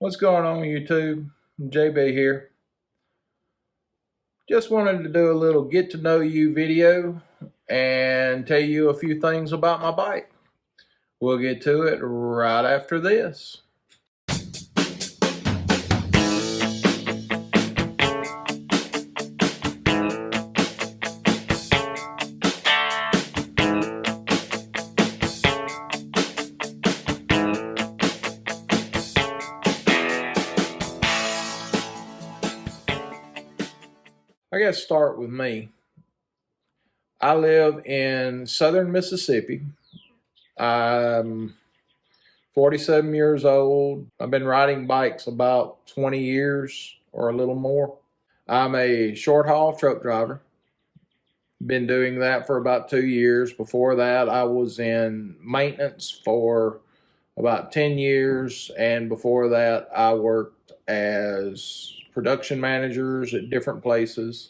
What's going on YouTube? JB here. Just wanted to do a little get to know you video and tell you a few things about my bike. We'll get to it right after this. I gotta start with me. I live in southern Mississippi. I'm 47 years old. I've been riding bikes about 20 years or a little more. I'm a short haul truck driver. Been doing that for about 2 years. Before that, I was in maintenance for about 10 years. And before that, I worked as production managers at different places.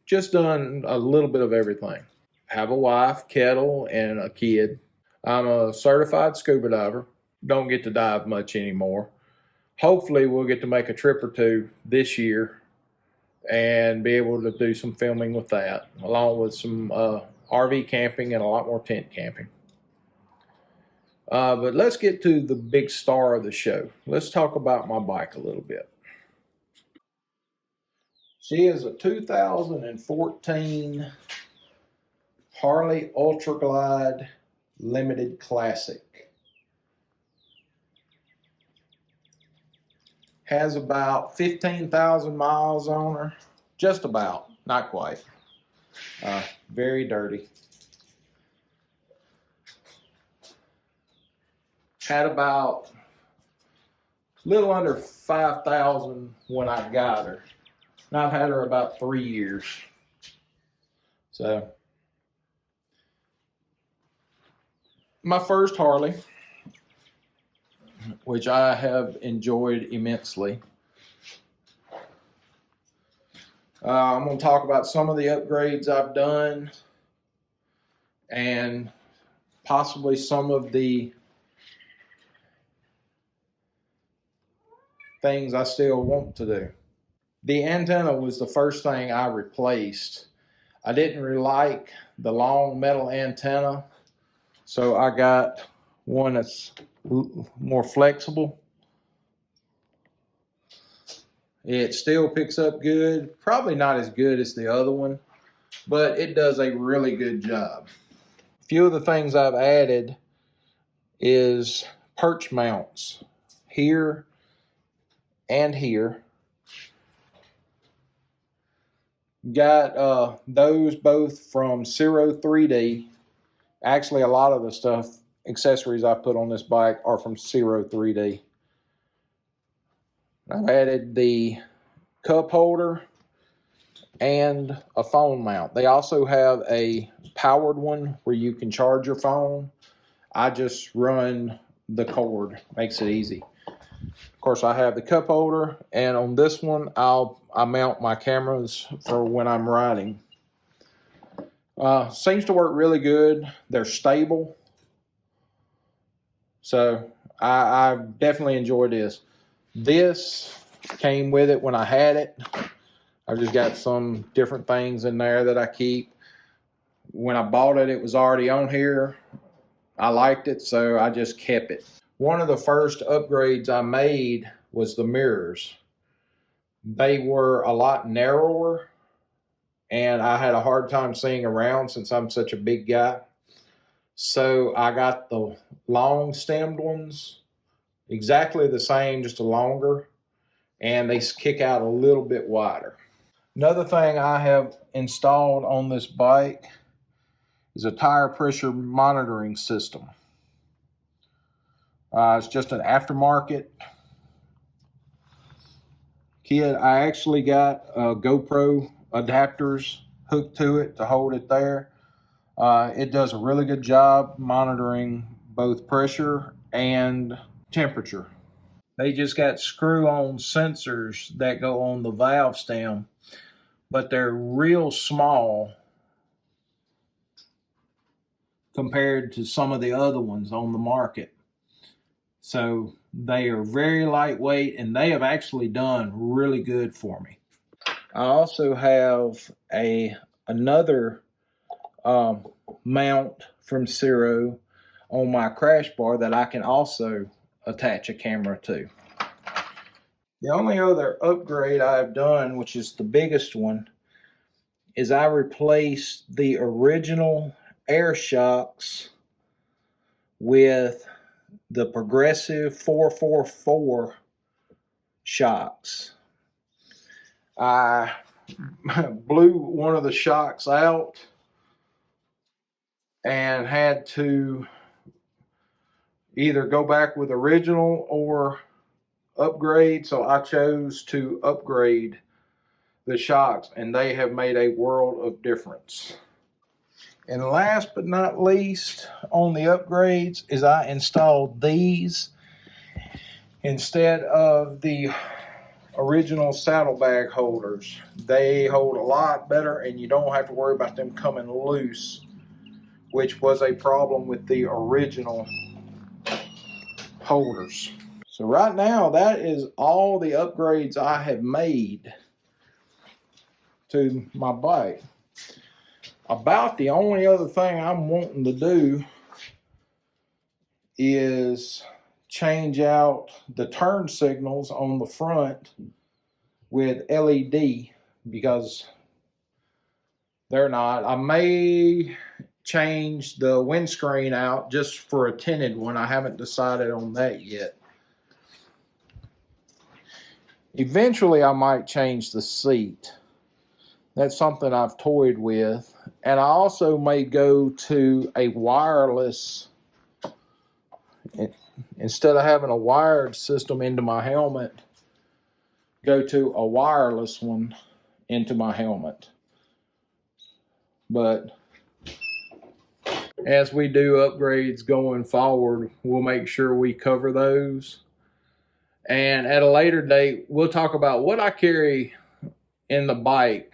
Just done a little bit of everything. Have a wife, kettle, and a kid. I'm a certified scuba diver. Don't get to dive much anymore. Hopefully we'll get to make a trip or two this year and be able to do some filming with that, along with some RV camping and a lot more tent camping. But let's get to the big star of the show. Let's talk about my bike a little bit. She is a 2014 Harley Ultra Glide Limited Classic. Has about 15,000 miles on her. Just about, not quite. Very dirty. Had about a little under 5,000 when I got her. And I've had her about 3 years. So, my first Harley, which I have enjoyed immensely. I'm going to talk about some of the upgrades I've done and possibly some of the things I still want to do. The antenna was the first thing I replaced. I didn't really like the long metal antenna, so I got one that's more flexible. It still picks up good, probably not as good as the other one, but it does a really good job. A few of the things I've added is perch mounts here and here. Got those both from Zero 3D. Actually, a lot of the stuff, accessories I put on this bike are from Zero 3D. I've added the cup holder and a phone mount. They also have a powered one where you can charge your phone. I just run the cord, makes it easy. Of course, I have the cup holder, and on this one, I mount my cameras for when I'm riding. Seems to work really good. They're stable. So I definitely enjoy this. This came with it when I had it. I've just got some different things in there that I keep. When I bought it, it was already on here. I liked it, so I just kept it. One of the first upgrades I made was the mirrors. They were a lot narrower, and I had a hard time seeing around since I'm such a big guy. So I got the long stemmed ones, exactly the same, just a longer, and they kick out a little bit wider. Another thing I have installed on this bike is a tire pressure monitoring system. It's just an aftermarket kit. I actually got GoPro adapters hooked to it to hold it there. It does a really good job monitoring both pressure and temperature. They just got screw-on sensors that go on the valve stem, but they're real small compared to some of the other ones on the market. So They are very lightweight, and they have actually done really good for me. I also have another mount from Ciro on my crash bar that I can also attach a camera to. The only other upgrade I've done, which is the biggest one, is I replaced the original air shocks with the Progressive 444 shocks. I blew one of the shocks out and had to either go back with original or upgrade, so I chose to upgrade the shocks, and they have made a world of difference. And last but not least on the upgrades is I installed these instead of the original saddlebag holders. They hold a lot better, and you don't have to worry about them coming loose, which was a problem with the original holders. So right now, that is all the upgrades I have made to my bike. About the only other thing I'm wanting to do is change out the turn signals on the front with LED, because they're not. I may change the windscreen out just for a tinted one. I haven't decided on that yet. Eventually, I might change the seat. That's something I've toyed with. And I also may go to a wireless, instead of having a wired system into my helmet, go to a wireless one into my helmet. But as we do upgrades going forward, we'll make sure we cover those. And at a later date, we'll talk about what I carry in the bike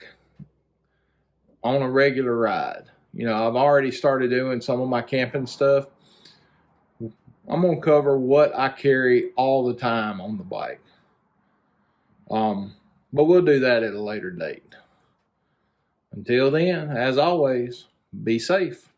on a regular ride. You know, I've already started doing some of my camping stuff. I'm going to cover what I carry all the time on the bike. But we'll do that at a later date. Until then, as always, be safe.